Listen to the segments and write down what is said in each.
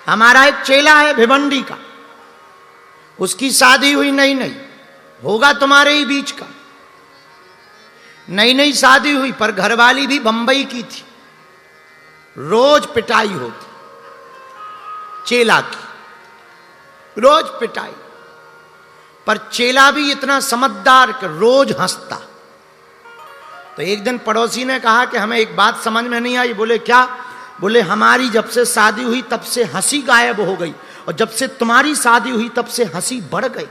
हमारा एक चेला है भिवंडी का, उसकी शादी हुई नई नई, होगा तुम्हारे ही बीच का। नई नई शादी हुई पर घरवाली भी बंबई की थी, रोज पिटाई होती चेला की, रोज पिटाई। पर चेला भी इतना समझदार कि रोज हंसता। तो एक दिन पड़ोसी ने कहा कि हमें एक बात समझ में नहीं आई। बोले क्या? बोले हमारी जब से शादी हुई तब से हंसी गायब हो गई, और जब से तुम्हारी शादी हुई तब से हंसी बढ़ गई।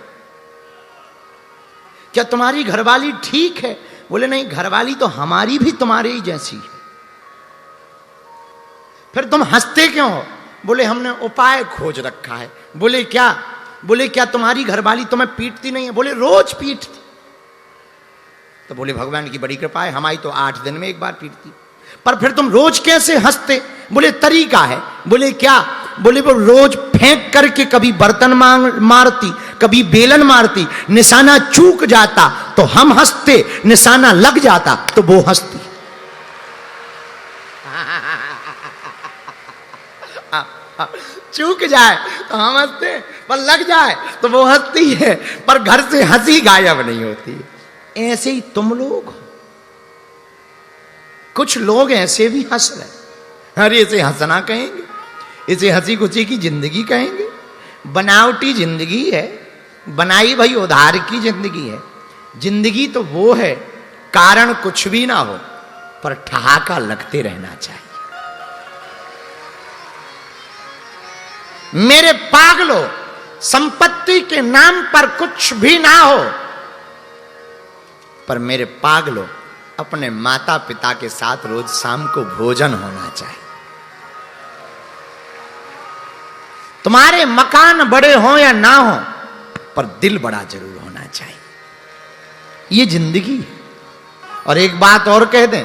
क्या तुम्हारी घरवाली ठीक है? बोले नहीं, घरवाली तो हमारी भी तुम्हारे ही जैसी है। फिर तुम हंसते क्यों हो? बोले हमने उपाय खोज रखा है। बोले क्या? बोले क्या तुम्हारी घरवाली तुम्हें पीटती नहीं है? बोले रोज पीटती। तो बोले भगवान की बड़ी कृपा है, हमारी तो 8 दिन में एक बार पीटती। पर फिर तुम रोज कैसे हंसते? बोले तरीका है। बोले क्या? बोले वो रोज फेंक करके कभी बर्तन मारती, कभी बेलन मारती, निशाना चूक जाता तो हम हंसते, निशाना लग जाता तो वो हंसती। चूक जाए तो हम हंसते, पर लग जाए तो वो हंसती है, पर घर से हंसी गायब नहीं होती। ऐसे ही तुम लोग हो। कुछ लोग ऐसे भी हंस रहे, अरे इसे हंसना कहेंगे, इसे हंसी खुशी की जिंदगी कहेंगे। बनावटी जिंदगी है, बनाई भाई उधार की जिंदगी है। जिंदगी तो वो है कारण कुछ भी ना हो पर ठहाका लगते रहना चाहिए। मेरे पागलों, संपत्ति के नाम पर कुछ भी ना हो, पर मेरे पागलों अपने माता पिता के साथ रोज शाम को भोजन होना चाहिए। तुम्हारे मकान बड़े हो या ना हो, पर दिल बड़ा जरूर होना चाहिए। ये जिंदगी है। और एक बात और कह दें,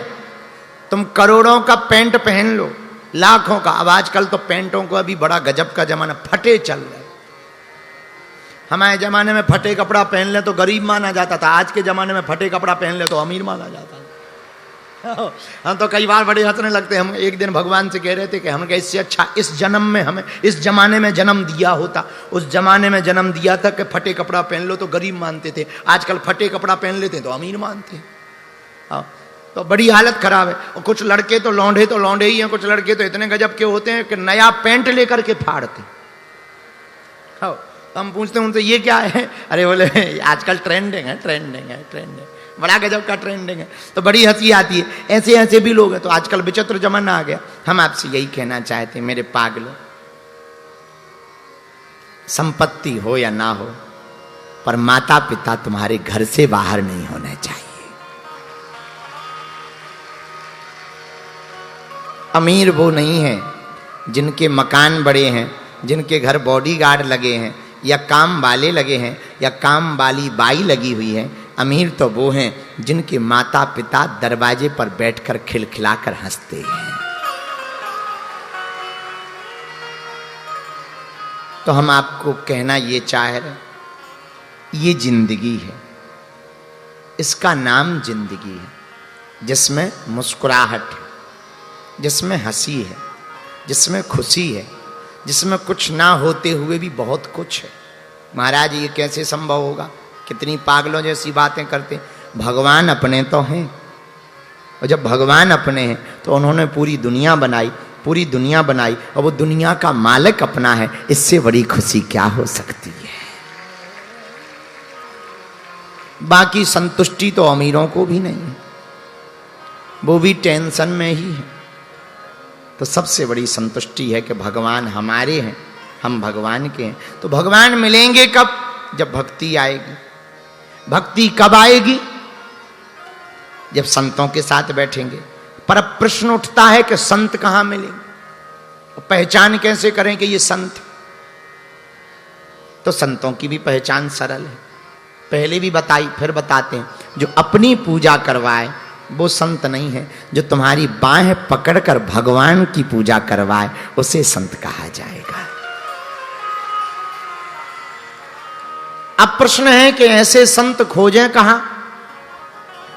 तुम करोड़ों का पैंट पहन लो, लाखों का। अब आजकल तो पैंटों को अभी बड़ा गजब का जमाना, फटे चल रहे। हमारे जमाने में फटे कपड़ा पहन ले तो गरीब माना जाता था, आज के जमाने में फटे कपड़ा पहन ले तो अमीर माना जाता है। हम तो कई बार बड़े हंसने लगते। हम एक दिन भगवान से कह रहे थे कि हमें इससे अच्छा इस जन्म में हमें इस जमाने में जन्म दिया होता, उस जमाने में जन्म दिया था कि फटे कपड़ा पहन लो तो गरीब मानते थे, आजकल फटे कपड़ा पहन लेते हैं तो अमीर मानते हैं। तो बड़ी हालत खराब है। और कुछ लड़के तो लौंडे ही हैं, कुछ लड़के तो इतने गजब के होते हैं कि नया पैंट लेकर के फाड़ते। हाँ, हम पूछते हैं उनसे ये क्या है? अरे बोले आजकल ट्रेंडिंग है, बड़ा गजब का ट्रेंडिंग है। तो बड़ी हंसी आती है। ऐसे ऐसे भी लोग हैं। तो आजकल विचित्र जमाना आ गया। हम आपसे यही कहना चाहते हैं मेरे पागलों, संपत्ति हो या ना हो, पर माता पिता तुम्हारे घर से बाहर नहीं होने चाहिए। अमीर वो नहीं है जिनके मकान बड़े हैं, जिनके घर बॉडीगार्ड लगे हैं, या काम वाले लगे हैं, या काम वाली बाई लगी हुई है। अमीर तो वो हैं जिनके माता पिता दरवाजे पर बैठकर खिलखिलाकर हंसते हैं। तो हम आपको कहना ये चाह रहे, ये जिंदगी है, इसका नाम जिंदगी है, जिसमें मुस्कुराहट है, जिसमें हंसी है, जिसमें खुशी है, जिसमें कुछ ना होते हुए भी बहुत कुछ है। महाराज ये कैसे संभव होगा? कितनी पागलों जैसी बातें करते। भगवान अपने तो हैं, और जब भगवान अपने हैं तो उन्होंने पूरी दुनिया बनाई, और वो दुनिया का मालिक अपना है। इससे बड़ी खुशी क्या हो सकती है? बाकी संतुष्टि तो अमीरों को भी नहीं है, वो भी टेंशन में ही है। तो सबसे बड़ी संतुष्टि है कि भगवान हमारे हैं, हम भगवान के हैं। तो भगवान मिलेंगे कब? जब भक्ति आएगी। भक्ति कब आएगी? जब संतों के साथ बैठेंगे। पर अब प्रश्न उठता है कि संत कहां मिलेंगे, पहचान कैसे करें कि ये संत? तो संतों की भी पहचान सरल है, पहले भी बताई फिर बताते हैं। जो अपनी पूजा करवाए वो संत नहीं है, जो तुम्हारी बाहें पकड़कर भगवान की पूजा करवाए उसे संत कहा जाएगा। अब प्रश्न है कि ऐसे संत खोजें कहां?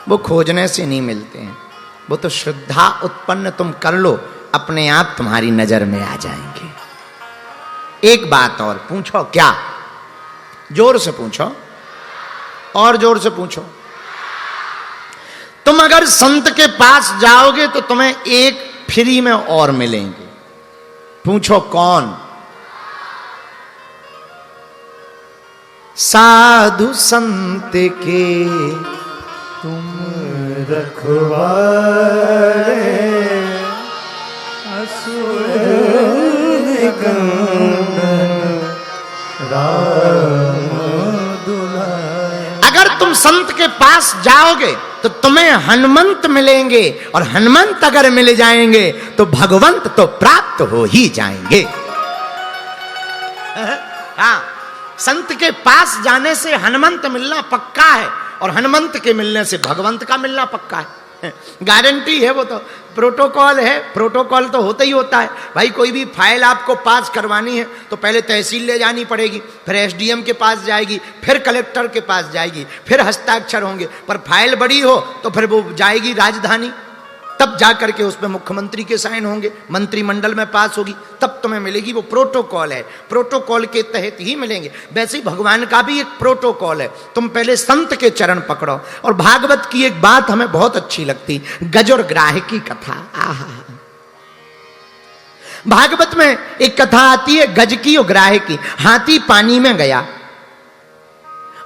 वो खोजने से नहीं मिलते हैं, वो तो श्रद्धा उत्पन्न तुम कर लो, अपने आप तुम्हारी नजर में आ जाएंगे। एक बात और पूछो। क्या? जोर से पूछो, और जोर से पूछो। तुम अगर संत के पास जाओगे तो तुम्हें एक फ्री में और मिलेंगे। पूछो कौन? साधु संत के तुम रखवारे, असुर राम दुलारे। अगर तुम संत के पास जाओगे तो तुम्हें हनुमंत मिलेंगे, और हनुमंत अगर मिल जाएंगे तो भगवंत तो प्राप्त हो ही जाएंगे। हाँ, संत के पास जाने से हनुमंत मिलना पक्का है, और हनुमंत के मिलने से भगवंत का मिलना पक्का है। गारंटी है, वो तो प्रोटोकॉल है। प्रोटोकॉल तो होता ही होता है भाई। कोई भी फाइल आपको पास करवानी है तो पहले तहसील ले जानी पड़ेगी, फिर एसडीएम के पास जाएगी, फिर कलेक्टर के पास जाएगी, फिर हस्ताक्षर होंगे। पर फाइल बड़ी हो तो फिर वो जाएगी राजधानी, तब जाकर के उसमें मुख्यमंत्री के साइन होंगे, मंत्रिमंडल में पास होगी, तब तुम्हें मिलेगी। वो प्रोटोकॉल है, प्रोटोकॉल के तहत ही मिलेंगे। वैसे ही भगवान का भी एक प्रोटोकॉल है। तुम पहले संत के चरण पकड़ो। और भागवत की एक बात हमें बहुत अच्छी लगती, गज और ग्राह की कथा। आहा, भागवत में एक कथा आती है गज की और ग्राह की। हाथी पानी में गया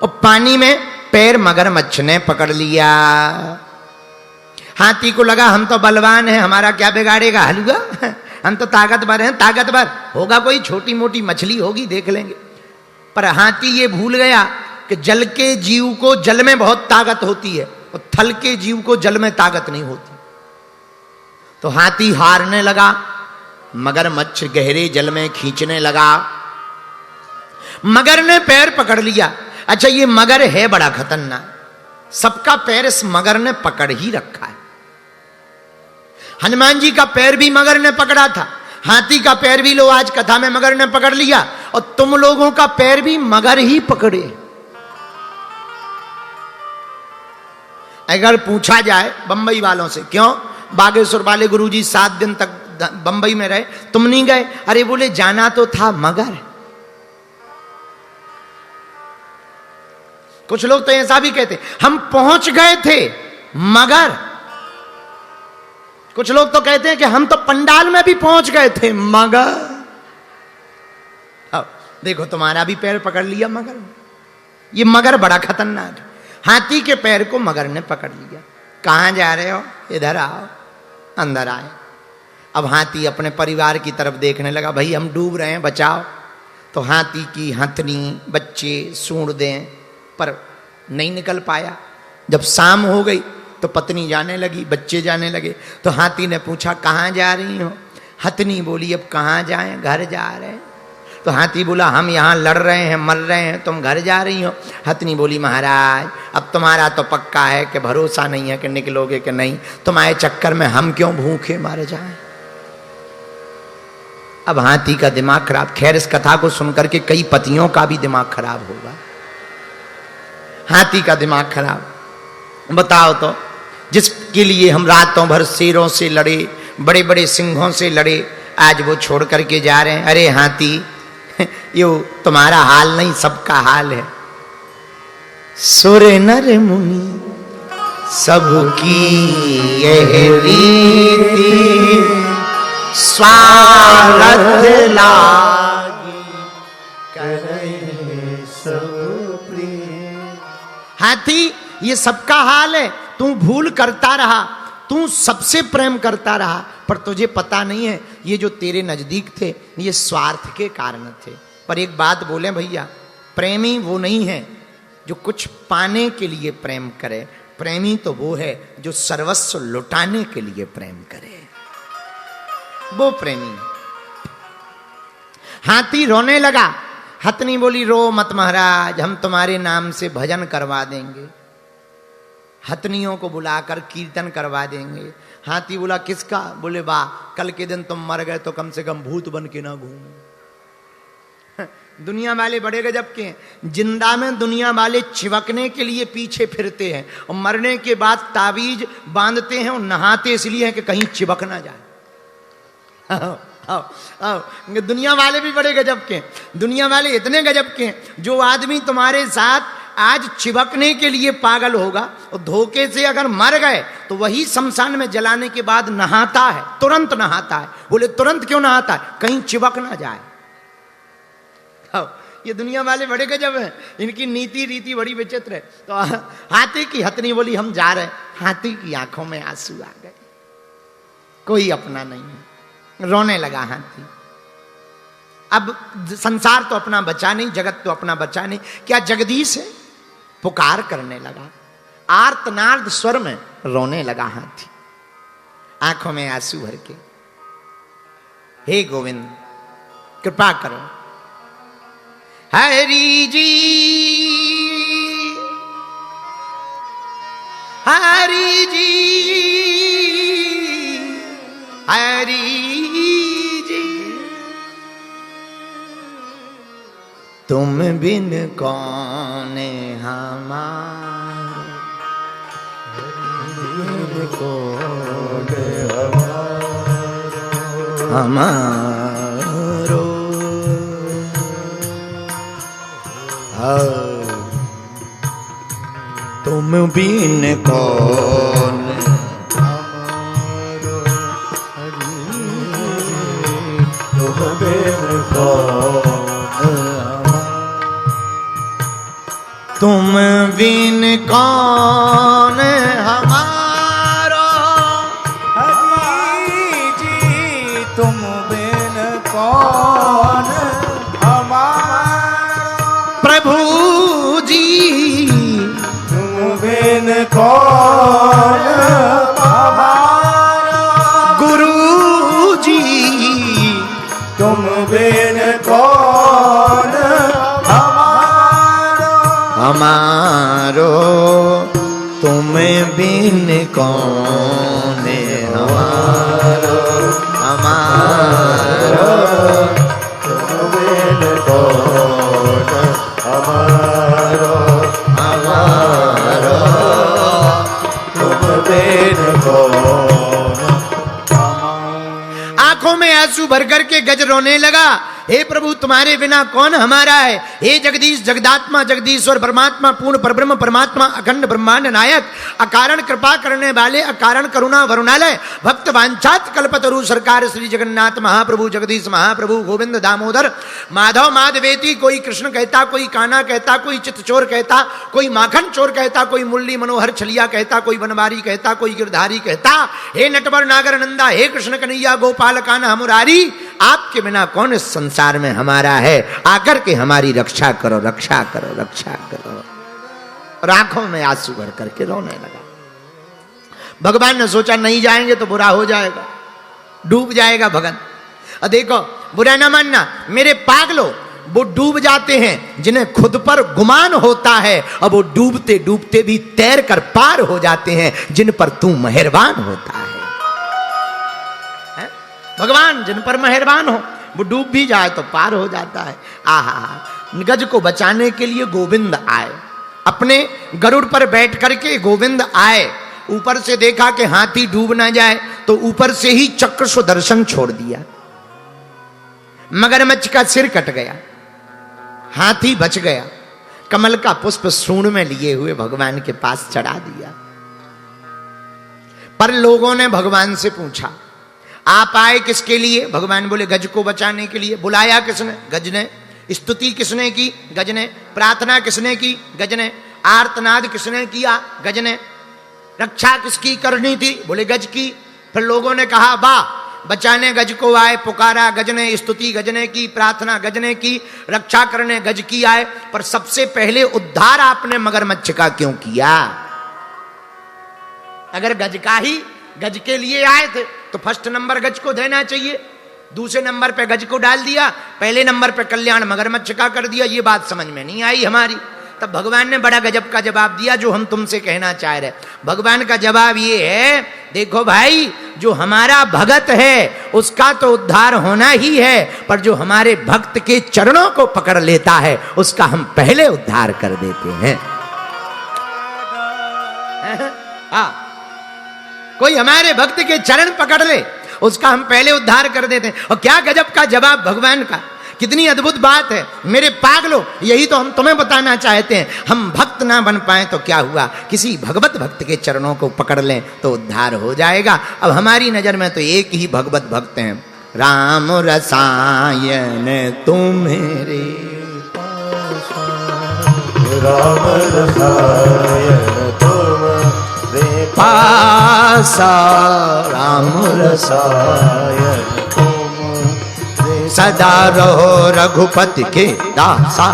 और पानी में पैर मगरमच्छ ने पकड़ लिया। हाथी को लगा हम तो बलवान हैं, हमारा क्या बिगाड़ेगा हलवा, हम तो ताकतवर हैं, ताकतवर होगा कोई छोटी मोटी मछली होगी देख लेंगे। पर हाथी ये भूल गया कि जल के जीव को जल में बहुत ताकत होती है, और थल के जीव को जल में ताकत नहीं होती। तो हाथी हारने लगा, मगरमच्छ गहरे जल में खींचने लगा। मगर ने पैर पकड़ लिया। अच्छा, ये मगर है बड़ा खतरनाक, सबका पैर इस मगर ने पकड़ ही रखा है। हनुमान जी का पैर भी मगर ने पकड़ा था, हाथी का पैर भी लो आज कथा में मगर ने पकड़ लिया, और तुम लोगों का पैर भी मगर ही पकड़े। अगर पूछा जाए बंबई वालों से, क्यों बागेश्वर वाले गुरुजी 7 दिन तक बंबई में रहे, तुम नहीं गए? अरे बोले जाना तो था मगर। कुछ लोग तो ऐसा भी कहते हम पहुंच गए थे मगर। कुछ लोग तो कहते हैं कि हम तो पंडाल में भी पहुंच गए थे मगर। अब देखो तुम्हारा भी पैर पकड़ लिया मगर। ये मगर बड़ा खतरनाक है। हाथी के पैर को मगर ने पकड़ लिया। कहां जा रहे हो? इधर आओ। अंदर आए। अब हाथी अपने परिवार की तरफ देखने लगा, भाई हम डूब रहे हैं, बचाओ। तो हाथी की हथनी, बच्चे, सूंड दें, पर नहीं निकल पाया। जब शाम हो गई तो पत्नी जाने लगी, बच्चे जाने लगे। तो हाथी ने पूछा कहाँ जा रही हो? हथनी बोली अब कहाँ जाएं, घर जा रहे हैं। तो हाथी बोला हम यहाँ लड़ रहे हैं, मर रहे हैं, तुम घर जा रही हो? हथनी बोली महाराज अब तुम्हारा तो पक्का है कि भरोसा नहीं है कि निकलोगे कि नहीं, तुम्हारे चक्कर में हम क्यों भूखे मारे जाएं। अब हाथी का दिमाग खराब। खैर इस कथा को सुनकर के कई पतियों का भी दिमाग खराब होगा। हाथी का दिमाग खराब। बताओ तो, जिसके लिए हम रातों भर शेरों से लड़े, बड़े बड़े सिंहों से लड़े, आज वो छोड़ करके जा रहे हैं। अरे हाथी यो तुम्हारा हाल नहीं, सबका हाल है। सुर नर मुनि सबकी यह रीति, स्वार्थ लागी करे सब प्रिय। हाथी ये सबका हाल है। तू भूल करता रहा, तू सबसे प्रेम करता रहा, पर तुझे पता नहीं है ये जो तेरे नजदीक थे ये स्वार्थ के कारण थे। पर एक बात बोले भैया, प्रेमी वो नहीं है जो कुछ पाने के लिए प्रेम करे, प्रेमी तो वो है जो सर्वस्व लुटाने के लिए प्रेम करे, वो प्रेमी। हाथी रोने लगा। हथनी बोली रो मत महाराज, हम तुम्हारे नाम से भजन करवा देंगे, हथनियों को बुलाकर कीर्तन करवा देंगे। हाथी बोला किसका? बोले वाह, कल के दिन तुम मर गए तो कम से कम भूत बन के ना घूमो। दुनिया वाले बड़े गजब के हैं। जिंदा में दुनिया वाले चिपकने के लिए पीछे फिरते हैं, और मरने के बाद ताबीज बांधते हैं और नहाते इसलिए है कि कहीं चिपक ना जाए। आओ आओ, दुनिया वाले भी बड़े गजब के, दुनिया वाले इतने गजब के, जो आदमी तुम्हारे साथ आज चिपकने के लिए पागल होगा और धोखे से अगर मर गए तो वही शमशान में जलाने के बाद नहाता है, तुरंत नहाता है। बोले तुरंत क्यों नहाता है? कहीं चिपक ना जाए। ये दुनिया वाले बड़े गजब हैं, इनकी नीति रीति बड़ी विचित्र है। तो हाथी की हथनी बोली हम जा रहे, हाथी की आंखों में आंसू आ गए, कोई अपना नहीं है, रोने लगा हाथी। अब संसार तो अपना बचा नहीं, जगत तो अपना बचा नहीं, क्या जगदीश है? पुकार करने लगा, आर्तनाद स्वर में रोने लगा हाथी, आंखों में आंसू भर के, हे गोविंद कृपा करो। हरि जी हरि जी हरि जी, तुम बिन कौन हमारा, कौन हमारो, तुम बिन कौन हमारो, तुम बिन कौन, तुम बिन कौन हमारो, हरि जी तुम बिन कौन हमारो, प्रभु जी तुम बिन कौन हमारो, गुरु जी तुम बिन कौन हमारो, हमारो, तुम बिन कौन हमारो, हमारो, तुम बिन कौन हमारो, हमारो, तुम बिन कौन आंखों में आंसू भर करके गज रोने लगा, हे प्रभु तुम्हारे बिना कौन हमारा है। हे जगदीश जगदात्मा जगदीश्वर परमात्मा पूर्ण परब्रह्म परमात्मा अखंड ब्रह्मांड नायक, अकारण कृपा करने वाले, अकारण करुणा वरुणालय, भक्त वांछात कल्पतरु सरकार श्री जगन्नाथ महाप्रभु जगदीश महाप्रभु गोविंद दामोदर माधव माधवेती। कोई कृष्ण कहता, कोई कान्हा कहता, कोई चित्तचोर कहता, कोई माखन चोर कहता, कोई मुरली मनोहर छलिया कहता, कोई बनवारी कहता, कोई गिरधारी कहता। हे नटवर नागर नंदा, हे कृष्ण कन्हैया गोपाल कान्हा मुरारी, आपके बिना कौन इस संसार में हमारा है, आकर के हमारी रक्षा करो, रक्षा करो, रक्षा करो। और आंखों में आंसू भर करके रोने लगा। भगवान ने सोचा नहीं जाएंगे तो बुरा हो जाएगा, डूब जाएगा भगन। और देखो बुरा ना मानना मेरे पागलों, वो डूब जाते हैं जिन्हें खुद पर गुमान होता है, और वो डूबते डूबते भी तैर कर पार हो जाते हैं जिन पर तू मेहरबान होता है। भगवान जिन पर मेहरबान हो वो डूब भी जाए तो पार हो जाता है। आहा, गज को बचाने के लिए गोविंद आए, अपने गरुड़ पर बैठ करके गोविंद आए। ऊपर से देखा कि हाथी डूब ना जाए तो ऊपर से ही चक्र सुदर्शन छोड़ दिया, मगरमच्छ का सिर कट गया, हाथी बच गया, कमल का पुष्प सूंड में लिए हुए भगवान के पास चढ़ा दिया। पर लोगों ने भगवान से पूछा आप आए किसके लिए? भगवान बोले गज को बचाने के लिए। बुलाया किसने? गज ने। स्तुति किसने की? गज ने। प्रार्थना किसने की? गज ने। आर्तनाद किसने किया? गज ने। रक्षा किसकी करनी थी? बोले गज की। फिर लोगों ने कहा वाह, बचाने गज को आए, पुकारा गज ने, स्तुति गज ने की, प्रार्थना गज ने की, रक्षा करने गज की आए, पर सबसे पहले उद्धार आपने मगरमच्छ का क्यों किया? अगर गज के लिए आए थे तो फर्स्ट नंबर गज को देना चाहिए, दूसरे नंबर पे गज को डाल दिया, पहले नंबर पे कल्याण मगरमच्छ का कर दिया। ये बात समझ में नहीं आई हमारी। तब भगवान ने बड़ा गजब का जवाब दिया जो हम तुमसे कहना चाह रहे। भगवान का जवाब ये है, देखो भाई, जो हमारा भगत है उसका तो उद्धार होना ही है, पर जो हमारे भक्त के चरणों को पकड़ लेता है उसका हम पहले उद्धार कर देते हैं। हाँ, कोई हमारे भक्त के चरण पकड़ ले उसका हम पहले उद्धार कर देते हैं। और क्या गजब का जवाब भगवान का, कितनी अद्भुत बात है। मेरे पागलो, यही तो हम तुम्हें बताना चाहते हैं। हम भक्त ना बन पाए तो क्या हुआ, किसी भगवत भक्त के चरणों को पकड़ लें तो उद्धार हो जाएगा। अब हमारी नजर में तो एक ही भगवत भक्त हैं, राम रसायन तुम मेरे राम रसायन तुम्हारे पासा, राम रसायन तुम सदा रहो रघुपति के दासा।